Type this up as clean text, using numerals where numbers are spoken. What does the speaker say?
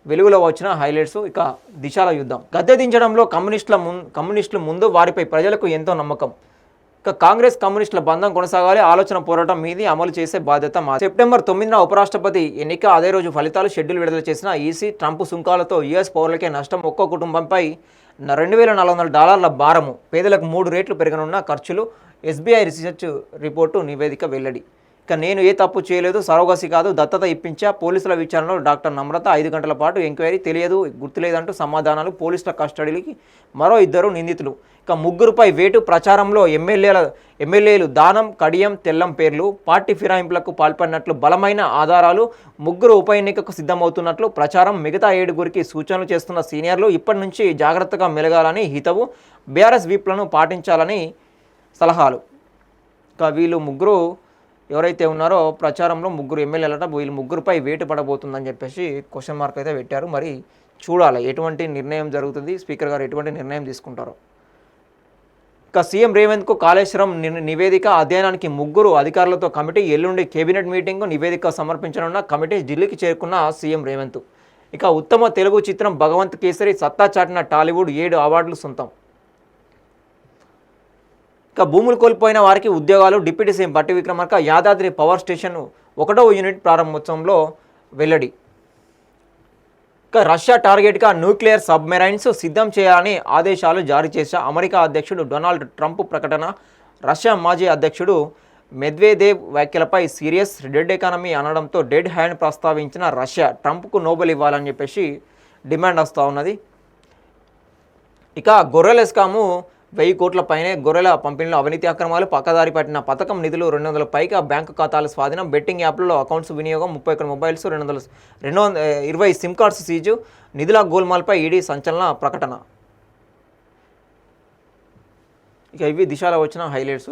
వెలుగులో వచ్చిన హైలైట్స్. ఇక దిశలో యుద్ధం. గద్దె దించడంలో కమ్యూనిస్టులు ముందు, వారిపై ప్రజలకు ఎంతో నమ్మకం. ఇక కాంగ్రెస్ కమ్యూనిస్టుల బంధం కొనసాగాలి, ఆలోచన పోరాటం మీది, అమలు చేసే బాధ్యత మా. సెప్టెంబర్ 9న ఉపరాష్ట్రపతి ఎన్నిక, అదే రోజు ఫలితాలు. షెడ్యూల్ విడుదల చేసిన ఈసీ. ట్రంప్ సుంకాలతో యుఎస్ పౌరులకే నష్టం, ఒక్కో కుటుంబంపై $2,400 భారము. పేదలకు 3 రెట్లు పెరగనున్న ఖర్చులు. ఎస్బీఐ రీసెర్చ్ రిపోర్టు నివేదిక వెల్లడి. ఇక నేను ఏ తప్పు చేయలేదు, సరోగసి కాదు, దత్తత ఇప్పించా. పోలీసుల విచారణలో డాక్టర్ నమ్రత 5 గంటల పాటు ఎంక్వైరీ. తెలియదు, గుర్తులేదంటూ సమాధానాలు. పోలీసుల కస్టడీకి మరో 2 నిందితులు. ఇక 3పై వేటు. ప్రచారంలో ఎమ్మెల్యేలు దానం, కడియం, తెల్లం పేర్లు. పార్టీ ఫిరాయింపులకు పాల్పడినట్లు బలమైన ఆధారాలు. 3 ఉప ఎన్నికకు సిద్ధమవుతున్నట్లు ప్రచారం. మిగతా 7గురికి సూచనలు చేస్తున్న సీనియర్లు. ఇప్పటి నుంచి జాగ్రత్తగా మెలగాలని హితవు. బీఆర్ఎస్ వీప్లను పాటించాలని సలహాలు. ఇక వీళ్ళు 3 ఎవరైతే ఉన్నారో ప్రచారంలో 3 ఎమ్మెల్యేలట, వీళ్ళు 3పై వేటు పడబోతుందని చెప్పేసి క్వశ్చన్ మార్క్ అయితే పెట్టారు. మరి చూడాలి ఎటువంటి నిర్ణయం జరుగుతుంది, స్పీకర్ గారు ఎటువంటి నిర్ణయం తీసుకుంటారో. ఇక సీఎం రేవంత్కు కాళేశ్వరం నివేదిక అధ్యయనానికి 3 అధికారులతో కమిటీ. ఎల్లుండి కేబినెట్ మీటింగ్. నివేదిక సమర్పించనున్న కమిటీ. ఢిల్లీకి చేరుకున్న సీఎం రేవంత్. ఇక ఉత్తమ తెలుగు చిత్రం భగవంత్ కేసరి. సత్తా చాటిన టాలీవుడ్. 7 అవార్డులు సొంతం. ఇక భూములు కోల్పోయిన వారికి ఉద్యోగాలు. డిప్యూటీ సీఎం బట్టి విక్రమార్క. యాదాద్రి పవర్ స్టేషన్ 1వ యూనిట్ ప్రారంభోత్సవంలో వెల్లడి. ఇక రష్యా టార్గెట్గా న్యూక్లియర్ సబ్మెరైన్స్ సిద్ధం చేయాలని ఆదేశాలు జారీ చేసిన అమెరికా అధ్యక్షుడు డొనాల్డ్ ట్రంప్ ప్రకటన. రష్యా మాజీ అధ్యక్షుడు మెద్వేదేవ్ వ్యాఖ్యలపై సీరియస్. డెడ్ ఎకానమీ అనడంతో డెడ్ హ్యాండ్ ప్రస్తావించిన రష్యా. ట్రంప్కు నోబెల్ ఇవ్వాలని చెప్పేసి డిమాండ్ వస్తూ ఉన్నది. ఇక గొర్రెల స్కాము. 1000 కోట్ల పైనే గొర్రెల పంపిణీలో అవినీతి అక్రమాలు. పక్కదారి పట్టిన పథకం. నిధులు 200 పైగా బ్యాంకు ఖాతాల స్వాధీనం. బెట్టింగ్ యాప్లలో అకౌంట్స్ వినియోగం. 31 మొబైల్స్, 220 సిమ్ కార్డ్స్ సీజు. నిధుల గోల్మాల్పై ఈడీ సంచలన ప్రకటన. ఇక ఇవి దిశలో వచ్చిన హైలైట్స్.